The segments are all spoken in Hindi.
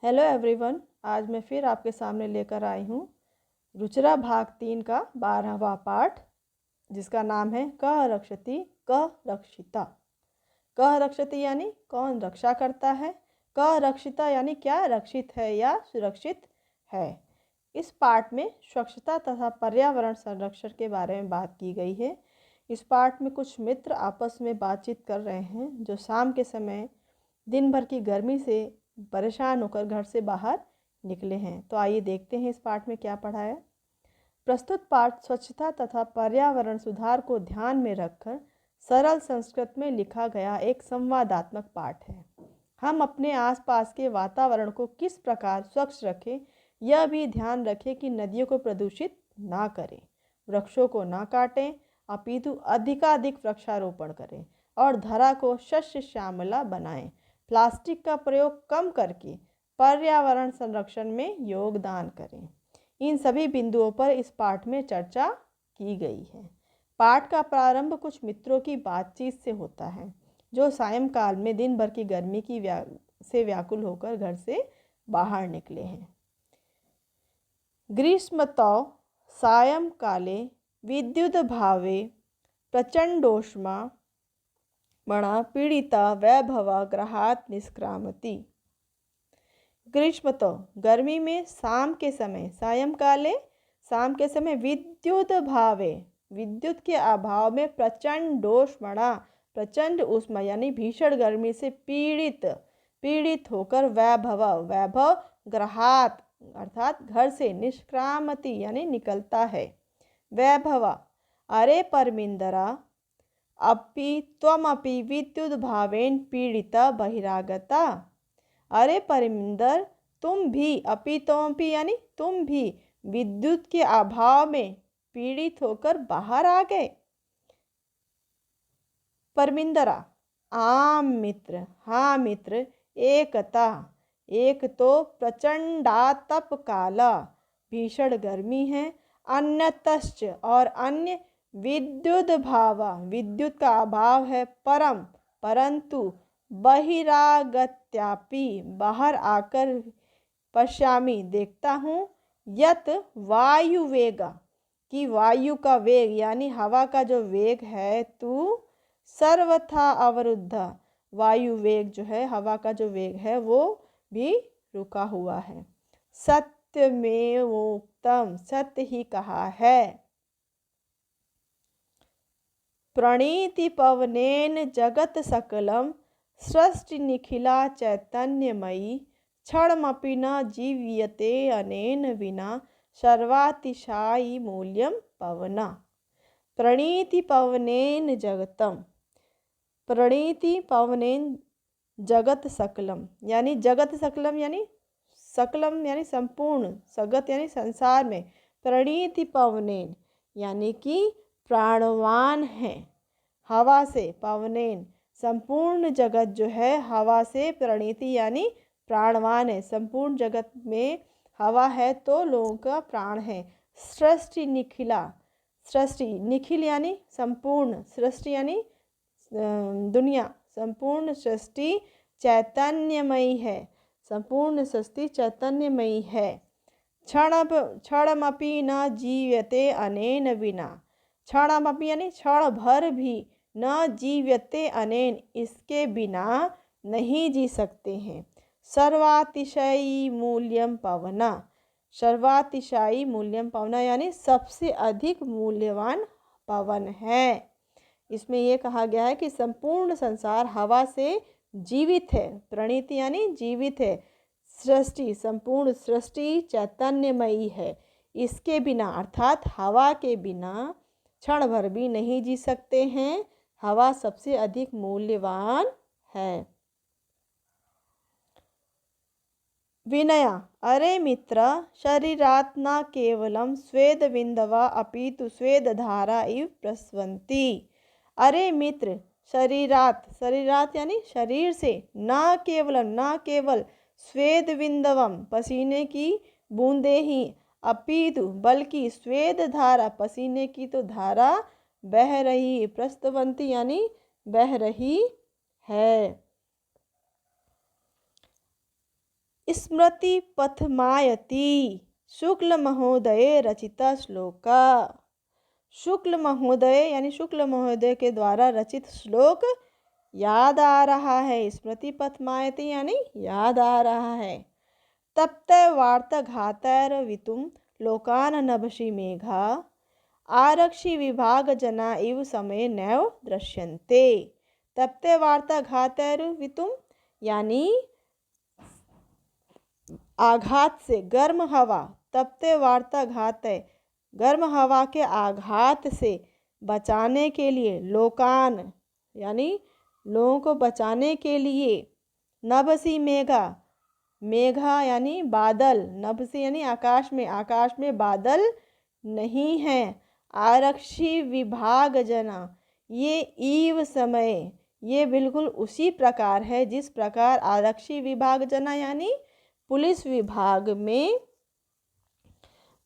Hello everyone. आज मैं फिर आपके सामने लेकर आई हूँ रुचिरा भाग 3 का 12वां पाठ, जिसका नाम है कः रक्षति कः रक्षिता। कः रक्षति यानी कौन रक्षा करता है, कः रक्षिता यानी क्या रक्षित है या सुरक्षित है। इस पाठ में स्वच्छता तथा पर्यावरण संरक्षण के बारे में बात की गई है। इस पाठ में कुछ मित्र आपस में बातचीत कर रहे हैं जो शाम के समय दिन भर की गर्मी से परेशान होकर घर से बाहर निकले हैं। तो आइए देखते हैं इस पाठ में क्या पढ़ा है। प्रस्तुत पाठ स्वच्छता तथा पर्यावरण सुधार को ध्यान में रखकर सरल संस्कृत में लिखा गया एक संवादात्मक पाठ है। हम अपने आसपास के वातावरण को किस प्रकार स्वच्छ रखें, यह भी ध्यान रखें कि नदियों को प्रदूषित ना करें, वृक्षों को ना काटें, अपितु अधिकाधिक वृक्षारोपण करें और धरा को शस्य श्यामला बनाएं। प्लास्टिक का प्रयोग कम करके पर्यावरण संरक्षण में योगदान करें। इन सभी बिंदुओं पर इस पाठ में चर्चा की गई है। पाठ का प्रारंभ कुछ मित्रों की बातचीत से होता है जो सायंकाल में दिन भर की गर्मी की से व्याकुल होकर घर से बाहर निकले हैं। ग्रीष्मतौ सायंकाले विद्युद्भावे प्रचंडोष्मा मणा पीड़िता वैभवा ग्रहात् निष्क्रामति। ग्रीष्मतो गर्मी में शाम के समय, सायंकाले शाम के समय, विद्युत भावे विद्युत के अभाव में, प्रचंडोष्मणा प्रचंड उष्मा यानी भीषण गर्मी से पीड़ित होकर, वैभव ग्रहात् अर्थात घर से, निष्क्रामति यानी निकलता है। वैभवा अरे परमिंदरा अपि त्वमपि विद्युत भावेन पीड़िता बहिरागता। अरे परमिंदर तुम भी, अपि त्वमपि यानी तुम भी, विद्युत के अभाव में पीड़ित होकर बाहर आ गए। परमिंदरा आम मित्र, हाँ मित्र, एकता एक तो प्रचंडातप काला भीषण गर्मी है, अन्यतश्च और अन्य विद्युत भावा विद्युत का अभाव है, परंतु बहिरागत्यापि बाहर आकर, पश्यामि देखता हूँ, यत वायु वेगा कि वायु का वेग यानी हवा का जो वेग है, तू सर्वथा अवरुद्ध वायु वेग जो है, हवा का जो वेग है वो भी रुका हुआ है। सत्यमेवोक्तम सत्य ही कहा है। प्रणीति पवनेन जगत सकलम सृष्टि निखिला चैतन्यमयी क्षणमपि न जीव्यते अनेन विना सर्वातिशायी मूल्यम पवना। प्रणीति पवनेन जगतम, प्रणीति पवनेन जगत सकलम यानी जगत सकलम यानी सकलम यानी संपूर्ण, सगत यानी संसार में, प्रणीति पवनेन यानी कि प्राणवान है हवा से, पवनेन संपूर्ण जगत जो है हवा से, प्रणीति यानी प्राणवान है, संपूर्ण जगत में हवा है तो लोगों का प्राण है। सृष्टि निखिला, सृष्टि निखिल यानी संपूर्ण, सृष्टि यानी दुनिया, संपूर्ण सृष्टि चैतन्यमयी है, संपूर्ण सृष्टि चैतन्यमयी है। क्षणमपि न जीव्यते अनेन विना, क्षणमपि यानी क्षण भर भी, न जीव्यते अनेन इसके बिना नहीं जी सकते हैं। सर्वातिशयी मूल्यम पवना, सर्वातिशयी मूल्यम पवना यानी सबसे अधिक मूल्यवान पवन है। इसमें यह कहा गया है कि संपूर्ण संसार हवा से जीवित है, प्रणीति यानी जीवित है, सृष्टि संपूर्ण सृष्टि चैतन्यमयी है, इसके बिना अर्थात हवा के बिना क्षण भर भी नहीं जी सकते हैं। हवा सबसे अधिक मूल्यवान है। विनया अरे मित्र शरीरात् न केवलं स्वेदबिन्दवः अपितु स्वेदधारा इव प्रस्रवन्ति। अरे मित्र शरीरात्, शरीरात् यानी शरीर से, न केवल स्वेदबिन्दवम पसीने की बूंदे ही, अपितु बल्कि स्वेद धारा पसीने की तो धारा बह रही, प्रस्रवन्ति यानी बह रही है। स्मृति पथमायति शुक्ल महोदय रचिता श्लोका। शुक्ल महोदय यानी शुक्ल महोदय के द्वारा रचित श्लोक याद आ रहा है। स्मृति पथमायति यानी याद आ रहा है। तप्त वार्ताघातैर्वितुं लोकान् नभसि मेघा आरक्षि विभाग जना इव समय नैव दृश्यन्ते। तप्त वार्ताघातैर्वितुं यानी आघात से, गर्म हवा, तप्ते वार्ताघात है, गर्म हवा के आघात से बचाने के लिए, लोकान यानी लोगों को बचाने के लिए, नभसी मेघा, मेघा यानी बादल, नभसी यानी आकाश में बादल नहीं हैं। आरक्षी विभाग जना, ये ईव समय, ये बिल्कुल उसी प्रकार है जिस प्रकार आरक्षी विभाग जना यानी पुलिस विभाग में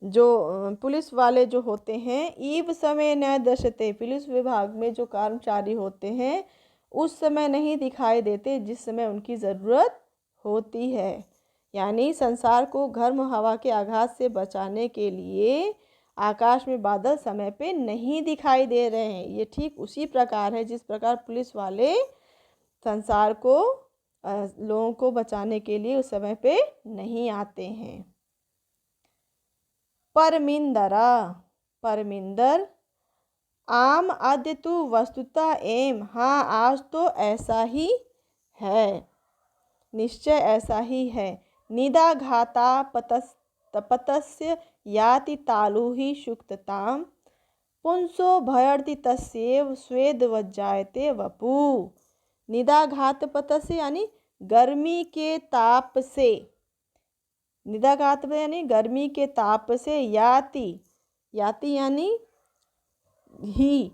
जो पुलिस वाले जो होते हैं, ईव समय न दृश्यते, पुलिस विभाग में जो कर्मचारी होते हैं उस समय नहीं दिखाई देते जिस समय उनकी ज़रूरत होती है। यानी संसार को गर्म हवा के आघात से बचाने के लिए आकाश में बादल समय पे नहीं दिखाई दे रहे हैं। ये ठीक उसी प्रकार है जिस प्रकार पुलिस वाले संसार को, लोगों को बचाने के लिए उस समय पे नहीं आते हैं। परमिंदरा, परमिंदर, आम अद्य तु वस्तुतः एम, हाँ आज तो ऐसा ही है, निश्चय ऐसा ही है। निदाघाता पतस्य याति तालुहि शुक्तताम पुंसो भयर्ति तस्येव स्वेदवज्जायते वपु। निदाघात पतस्य यानी गर्मी के ताप से, निदाघात यानी गर्मी के ताप से, याति, याति यानी ही,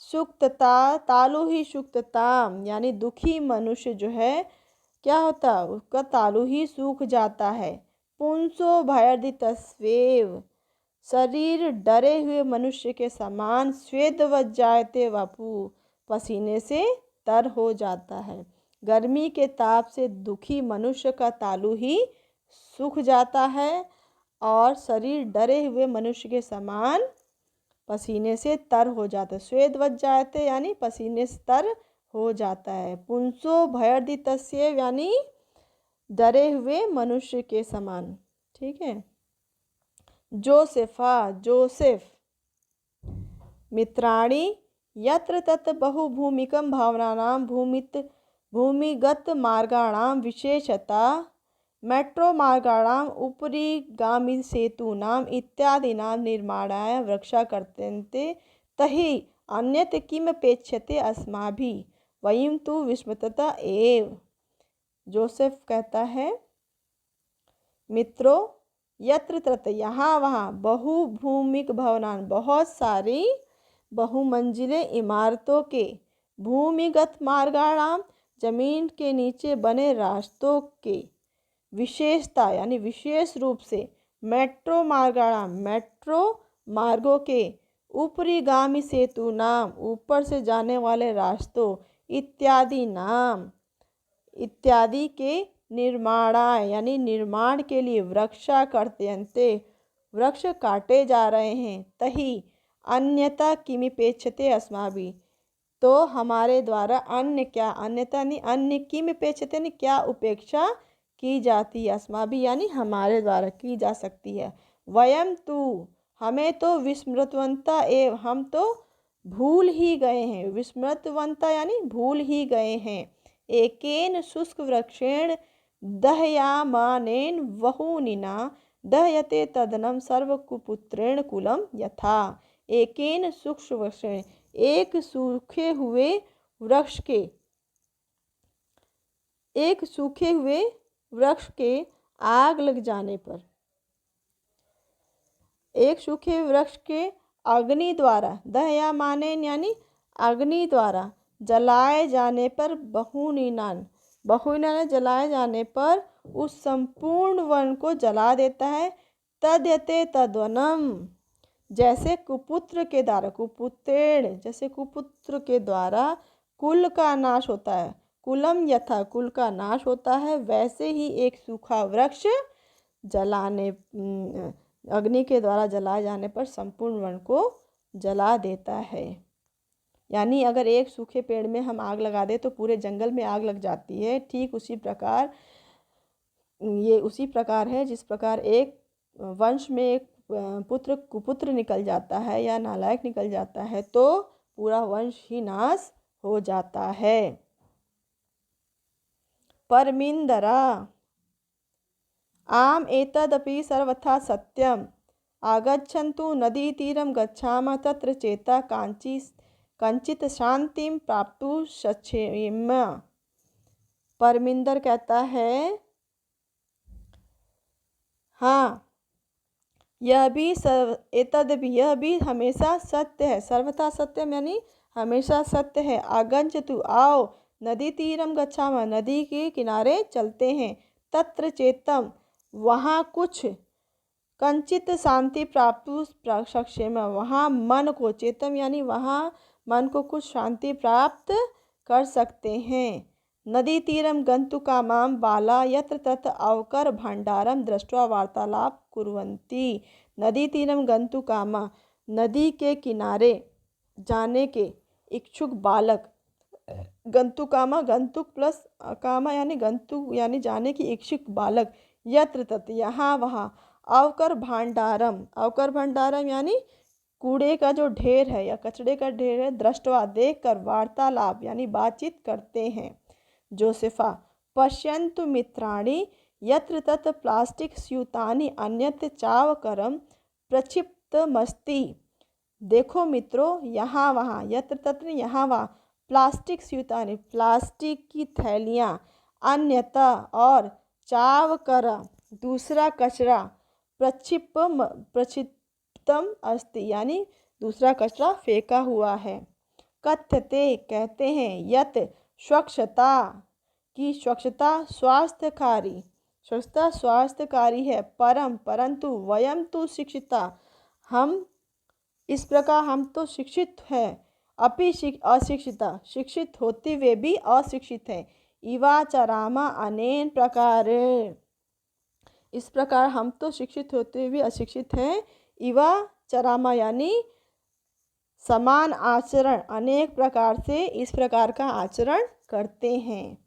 शुक्तता, तालु ही शुक्तताम यानी दुखी मनुष्य जो है क्या होता है, उसका तालु ही सूख जाता है। पुंसो भयर्दितस्वेव, शरीर डरे हुए मनुष्य के समान, स्वेदवज्जायते वपु, पसीने से तर हो जाता है। गर्मी के ताप से दुखी मनुष्य का तालु ही सूख जाता है और शरीर डरे हुए मनुष्य के समान पसीने से तर हो जाता है। स्वेदवज्जायते यानी पसीने से तर हो जाता है। पुंसो भयर्दितस्य यानी डरे हुए मनुष्य के समान। ठीक है। जोसेफा, जोसेफ, मित्राणि यत्र तत् बहुभूमिकं भावनानां भूमिगत मार्गाणां विशेषता मेट्रो मार्गाणां उपरिगामी सेतूनां इत्यादीनां निर्माणाय वृक्षा कर्तन्ते तहि अन्यत् किमपेक्षते अस्माभिः वयं तु विस्मृता एव। जोसेफ कहता है, मित्रों, यत्र तत्र यहाँ वहाँ, बहुभूमिक भवनान बहुत सारी बहुमंजिले इमारतों के, भूमिगत मार्गाणाम जमीन के नीचे बने रास्तों के, विशेषता यानी विशेष रूप से, मेट्रो मार्गाणाम मेट्रो मार्गों के, ऊपरीगामी सेतु नाम ऊपर से जाने वाले रास्तों, इत्यादि नाम इत्यादि के निर्माणाय यानी निर्माण के लिए वृक्षा कर्तन्ते वृक्ष काटे जा रहे हैं। तही अन्यथा किमिपेक्षते अस्माभिः तो हमारे द्वारा अन्य क्या, अन्यथा नहीं अन्य किमिपेक्षते नहीं क्या उपेक्षा की जाती है, अस्माभिः यानी हमारे द्वारा की जा सकती है। वयम तु हमें तो विस्मृतवंता एव हम तो भूल ही गए हैं, विस्मृतवंता यानी भूल ही गए हैं। एकेन शुष्क वृक्षेण दह्यमानेन वहूनिना दह्यते तदनं सर्वकुपुत्रेण कुलं यथा। एकेन शुष्क वृक्षेण एक सूखे हुए वृक्ष के, एक सूखे हुए वृक्ष के आग लग जाने पर, एक सूखे वृक्ष के अग्नि द्वारा, दह्यमानेन यानी अग्नि द्वारा जलाए जाने पर, बहुनिनान बहुनिनान जलाए जाने पर उस संपूर्ण वन को जला देता है। तद्यते तद्वनम जैसे कुपुत्र के द्वारा, कुपुत्रेण जैसे कुपुत्र के द्वारा कुल का नाश होता है, कुलम यथा कुल का नाश होता है, वैसे ही एक सूखा वृक्ष जलाने अग्नि के द्वारा जलाए जाने पर संपूर्ण वन को जला देता है। यानी अगर एक सूखे पेड़ में हम आग लगा दें तो पूरे जंगल में आग लग जाती है। ठीक उसी प्रकार ये उसी प्रकार है जिस प्रकार एक वंश में एक पुत्र कुपुत्र निकल जाता है या नालायक निकल जाता है तो पूरा वंश ही नाश हो जाता है। परमिंदरा आम एतदपि सर्वथा सत्यम आगच्छन्तु नदीतीरं गच्छामः तत्र चेता कंचित शांतिं प्राप्तुं शक्ष्येम। परमिंदर कहता है हाँ, यह भी हमेशा सत्य है। सर्वथा सत्यम यानी हमेशा सत्य है। आगच्छन्तु आओ, नदी तीरम गच्छामः नदी के किनारे चलते हैं, तत्र चेतम वहाँ कुछ, कंचित शांति प्राप्त शक्ष्येम वहाँ मन को, चेतम यानी वहाँ मन को कुछ शांति प्राप्त कर सकते हैं। नदी तीरम गन्तुकामां बाला यत्र तत्र अवकर भंडारम दृष्ट्वा वार्तालाप कुर्वन्ति। नदी तीरम गन्तुकामा नदी के किनारे जाने के इच्छुक बालक, गन्तुकामा गंतुक प्लस कामा यानी गंतुक यानी जाने की इच्छुक बालक, यत्र तत्र यहाँ वहाँ, अवकर भंडारम यानी कूड़े का जो ढेर है या कचड़े का ढेर है, दृष्टवा देखकर, वार्तालाप यानी बातचीत करते हैं। जोसेफा पश्यन्तु मित्राणि यत्र तत्र प्लास्टिक स्यूतानि अन्यत्र चावकरम प्रक्षिप्तमस्ति। देखो मित्रों यहाँ वहाँ, यत्र तत्र यहाँ वहाँ, प्लास्टिक स्यूतानि प्लास्टिक की थैलियाँ, अन्यथा और, चावकर दूसरा कचरा, प्रक्षिप्तम अस्ति यानी दूसरा कचरा फेंका हुआ है। कथ्यते कहते हैं, यत स्वच्छता की स्वच्छता स्वास्थ्यकारी है, परंतु वयम तो शिक्षिता हम इस प्रकार हम तो शिक्षित हैं, अपि अशिक्षिता शिक्षित होते हुए भी अशिक्षित हैं। इवाचरामा अनेन प्रकार इस प्रकार हम तो शिक्षित होते हुए अशिक्षित हैं। इवाचरामा यानी समान आचरण, अनेक प्रकार से इस प्रकार का आचरण करते हैं।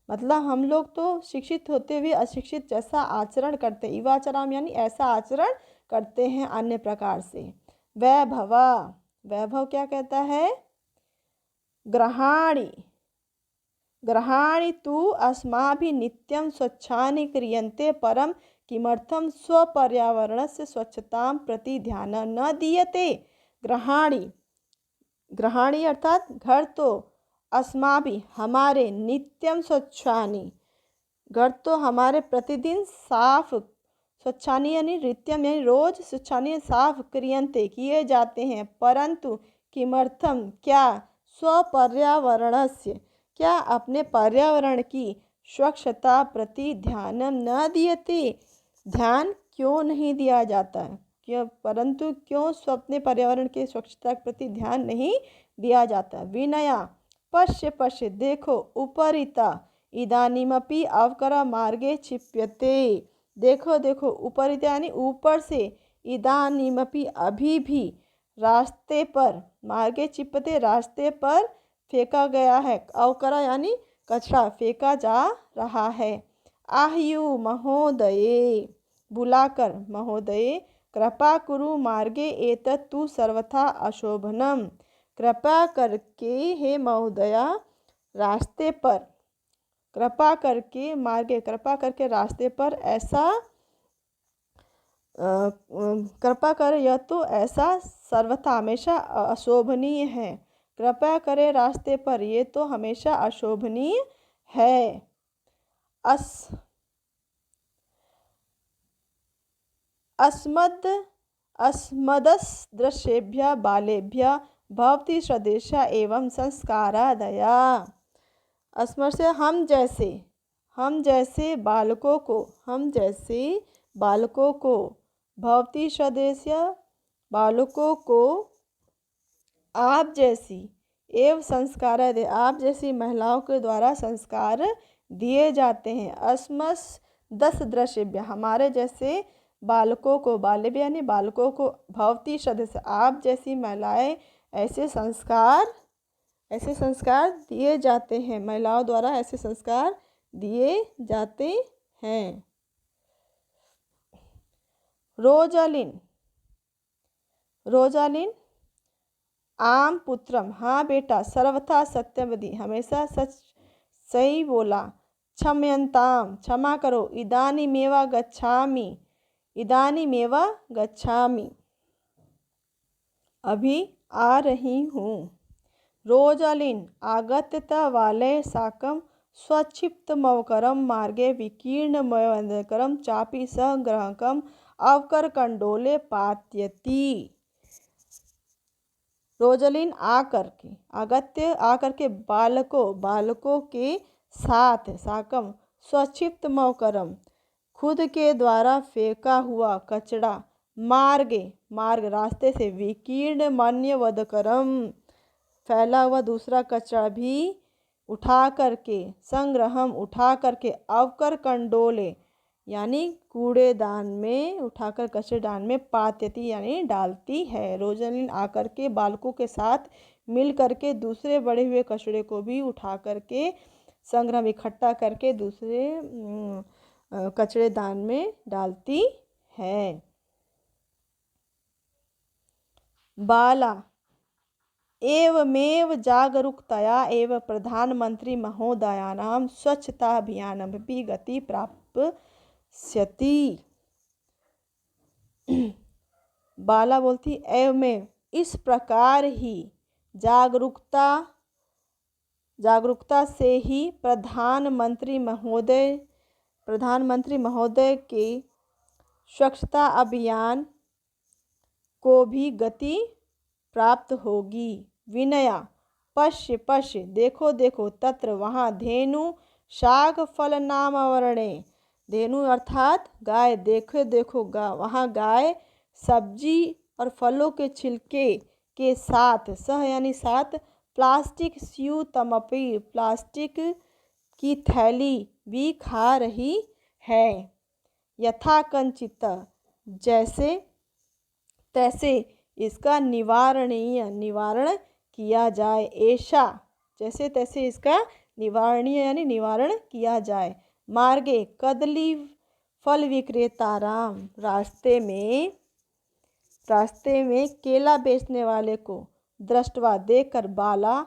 मतलब हम लोग तो शिक्षित होते हुए अशिक्षित जैसा आचरण करते हैं। इवाचराम यानी ऐसा आचरण करते हैं अन्य प्रकार से। वैभव क्या कहता है? ग्रहाणि तु अस्माभिः नित्यं स्वच्छानि क्रियन्ते परं किमर्थं स्वपर्यावरणस्य स्वच्छतां प्रति ध्यानं न दीयते। ग्रहाणि अर्थात घर तो, अस्माभिः हमारे, नित्यम स्वच्छानि घर तो हमारे प्रतिदिन साफ, स्वच्छानि यानी नित्यम यानी रोज, स्वच्छानि साफ, क्रियन्ते किए जाते हैं, परंतु किमर्थम क्या, स्वपर्यावरणस्य क्या अपने पर्यावरण की, स्वच्छता प्रति ध्यानं न दीयते ध्यान क्यों नहीं दिया जाता, क्यों अपने पर्यावरण के स्वच्छता के प्रति ध्यान नहीं दिया जाता। विनया पश्य देखो, उपरिता इदानीमपि अवकरा मार्गे क्षिप्यते। देखो उपरिता यानी ऊपर से, इदानीमपि अभी भी, रास्ते पर, मार्गे क्षिप्यते रास्ते पर फेंका गया है, अवकरा यानी कचरा फेंका जा रहा है। आह्यु महोदये बुलाकर, महोदये कृपा कुरु मार्गे एतत् तु सर्वथा अशोभनम। कृपा करके हे महोदया रास्ते पर, कृपा करके मार्गे कृपा करके रास्ते पर ऐसा कृपा करे, यह तो ऐसा सर्वथा हमेशा अशोभनीय है। कृपा करे रास्ते पर, ये तो हमेशा अशोभनीय है। अस्मदसदृशेभ्यः बालेभ्यः भवति स्वदेशा एवं संस्कारादया। अस्मद से हम जैसे बालकों को, भवति स्वदेशा बालकों को, आप जैसी, एवं संस्कार दे, आप जैसी महिलाओं के द्वारा संस्कार दिए जाते हैं। अस्मस 10 दृश्य, हमारे जैसे बालकों को, बाल्य यानी बालकों को, भवती शब्द से, आप जैसी महिलाएं, ऐसे संस्कार दिए जाते हैं, महिलाओं द्वारा ऐसे संस्कार दिए जाते हैं। रोजालिन आम पुत्रम, हाँ बेटा, सर्वथा सत्यवती, हमेशा सच सही बोला। क्षम्यताम, क्षमा करो। इदानीमेव गच्छामि, अभी आ रही हूँ। रोजालिन आगत्यता वाले साकम स्वक्षिप्तमवकरम मार्गे विकीर्णमयकरम चापि स ग्रहकम अवकरकंडोले पात्यति। रोजालिन आकर के बालकों के साथ साकम स्वक्षिप्त मवकरम, खुद के द्वारा फेंका हुआ कचड़ा, मार्ग रास्ते से, विकीर्ण मन्यवदकरम, फैला हुआ दूसरा कचरा भी उठा करके, संग्रहम उठा करके, अवकर कंडोले यानी कूड़ेदान में, उठाकर कचरेदान में, पात्यति यानी डालती है। रोजालिन आकर के बालकों के साथ मिल करके दूसरे बड़े हुए कचरे को भी उठा करके, संग्रह इकट्ठा करके दूसरे कचरेदान में डालती है। बाला एवमेव जागरूकतया एव प्रधानमंत्री महोदयानां स्वच्छता अभियानमपि गति प्राप्स्यति। बाला बोलती एवमेव, इस प्रकार ही, जागरूकता से ही प्रधानमंत्री महोदय के स्वच्छता अभियान को भी गति प्राप्त होगी। विनया पश्य, देखो, तत्र वहाँ, धेनु शाक फल नामवर्णे, धेनु अर्थात गाय, देखो वहाँ गाय सब्जी और फलों के छिलके के साथ, सह यानी साथ, प्लास्टिक स्यूतमपि, प्लास्टिक की थैली भी खा रही है। यथा कंचित, जैसे तैसे इसका निवारण किया जाए। ऐसा, जैसे तैसे इसका निवारण किया जाए। मार्गे कदली फल विक्रेताराम, रास्ते में केला बेचने वाले को दृष्टवा देखकर, बाला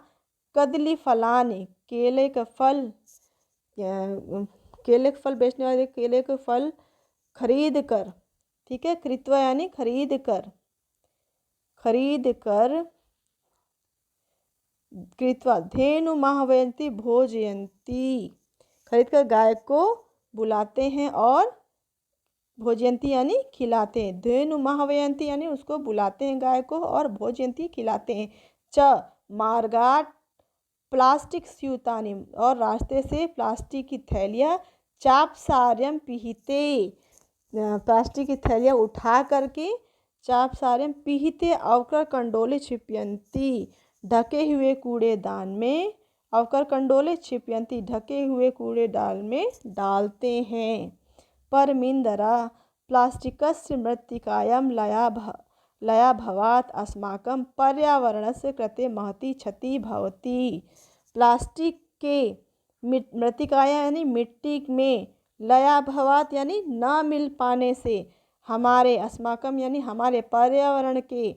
कदली फलाने, केले का फल बेचने वाले केले के फल खरीद कर, ठीक है, कृत्वा यानी खरीद कर कृत्वा, धेनु महावयंती भोजयंती, खरीद कर गाय को बुलाते हैं और भोजयंती यानी खिलाते हैं। धेनु महावयंती यानी उसको बुलाते हैं गाय को, और भोजयंती खिलाते हैं। च मार्गाट प्लास्टिक स्यूतानी, और रास्ते से प्लास्टिक की थैलियाँ, चापसार्यम पिहिते, प्लास्टिक की थैलियाँ उठा करके, चापसार्यम पिहिते अवकर कंडोले छिपयंती, ढके हुए कूड़ेदान में, अवकर कंडोले छिपयंती, ढके हुए कूड़ेदान में डालते हैं। परमिंदरा प्लास्टिकस्य मृत्तिकायां लया भवात् अस्माकं पर्यावरणस्य कृते महती क्षति भवति। प्लास्टिक के मृत्तिकायां यानी मिट्टी में, लया भवात् यानी न मिल पाने से, हमारे, अस्माकम यानी हमारे, पर्यावरण के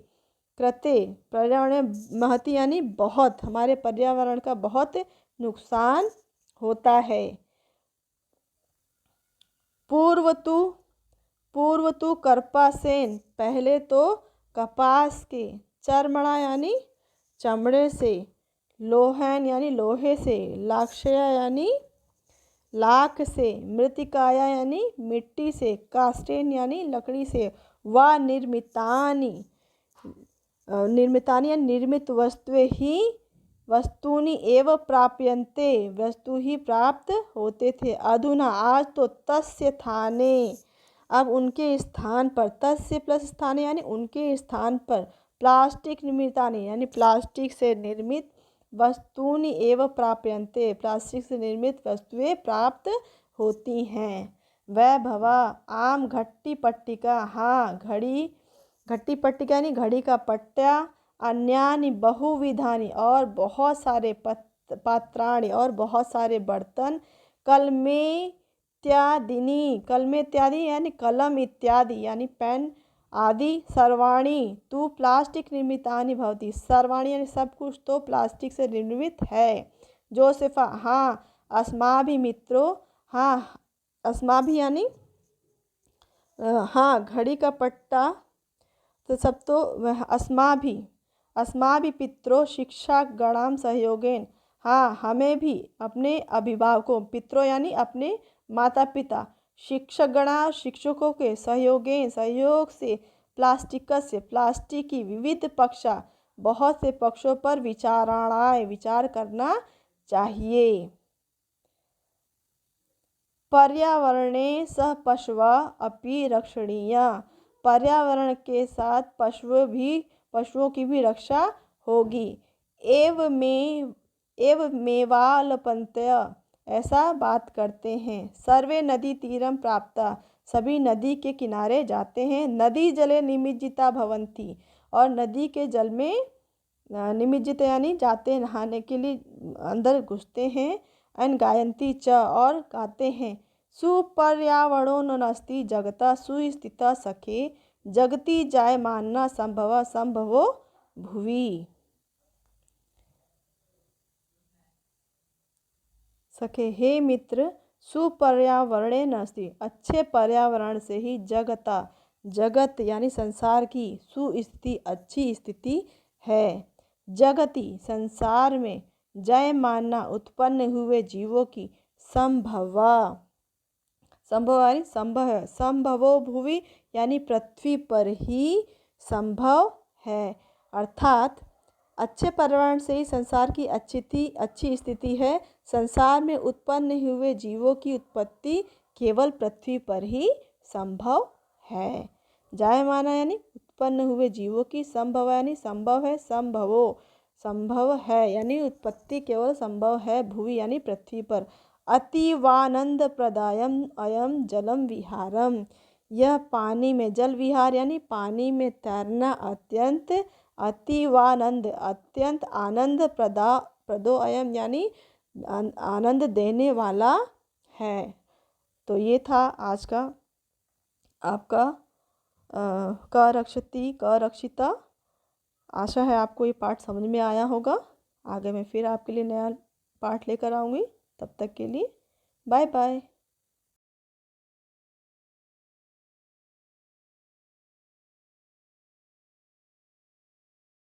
कृते, पर्यावरण महती यानी बहुत, हमारे पर्यावरण का बहुत नुकसान होता है। पूर्व तो कर्पासेन, पहले तो कपास के, चर्मणा यानी चमड़े से, लोहन यानी लोहे से, लाक्षया यानी लाख से, मृतिकाया यानी मिट्टी से, कास्टेन यानी लकड़ी से, व निर्मितानी यानी निर्मित वस्तुनि एवं प्राप्यन्ते, वस्तु ही प्राप्त होते थे। अधुना, आज तो, तस्य स्थाने, अब उनके स्थान पर, तस्य प्लस स्थाने यानी उनके स्थान पर, प्लास्टिक निर्मितानि यानी प्लास्टिक से निर्मित वस्तूनि एव प्राप्यन्ते, प्लास्टिक से निर्मित वस्तुएं प्राप्त होती हैं। वैभवा आम घट्टी पट्टिका, हाँ घड़ी, घट्टी पट्टिका यानी घड़ी का पट्टा। अन्यानि बहुविधानि और बहुत सारे पात्राणि और बहुत सारे बर्तन। कलमे इत्यादिनी, कलमे इत्यादि यानी कलम इत्यादि यानी पेन आदि। सर्वाणी तू प्लास्टिक निर्मितानि भवति, सर्वाणी यानी सब कुछ तो प्लास्टिक से निर्मित है। जोसेफा हाँ अस्माभि मित्रों, हाँ अस्माभि यानी हाँ घड़ी का पट्टा, तो सब तो वह अस्माभि पित्रों शिक्षा गणाम सहयोगेन, हाँ हमें भी अपने अभिभावकों, पित्रों यानी अपने माता पिता, शिक्षक गणा शिक्षकों के सहयोग से प्लास्टिक की विविध पक्षा, बहुत से पक्षों पर विचार करना चाहिए। पर्यावरणे सह पशवः अपि रक्षणीया, पर्यावरण के साथ पशुओं की भी रक्षा होगी। एवमेवालपन्त्य ऐसा बात करते हैं। सर्वे नदी तीरम प्राप्ता, सभी नदी के किनारे जाते हैं। नदी जले निमज्जिता भवन्ति, और नदी के जल में निमज्जित यानी जाते नहाने के लिए अंदर घुसते हैं। एन गायन्ति च और गाते हैं। सुपर्यावरणो नास्ति जगता सुस्थिता सखे, जगति जायमाना संभवो भुवि। सखे हे मित्र, सुपर्यावरणे नास्ति अच्छे पर्यावरण से ही जगत यानी संसार की सुस्थिति अच्छी स्थिति है। जगति संसार में, जायमाना उत्पन्न हुए जीवों की, संभव यानी संभवो भुवि यानी पृथ्वी पर ही संभव है। अर्थात अच्छे पर्यावरण से ही संसार की अच्छी स्थिति है। संसार में उत्पन्न हुए जीवों की उत्पत्ति केवल पृथ्वी पर ही संभव है। जायमाना यानी उत्पन्न हुए जीवों की, संभव यानी संभव है, संभव है यानी उत्पत्ति केवल संभव है, भुवि यानी पृथ्वी पर। अतीवानंद प्रदायम अयम जलम विहारम, यह पानी में जल विहार यानी पानी में तैरना अत्यंत आनंद प्रदो अयम यानी आनंद देने वाला है। तो ये था आज का आपका क रक्षति क रक्षिता। आशा है आपको ये पाठ समझ में आया होगा। आगे मैं फिर आपके लिए नया पाठ लेकर आऊँगी। तब तक के लिए बाय बाय।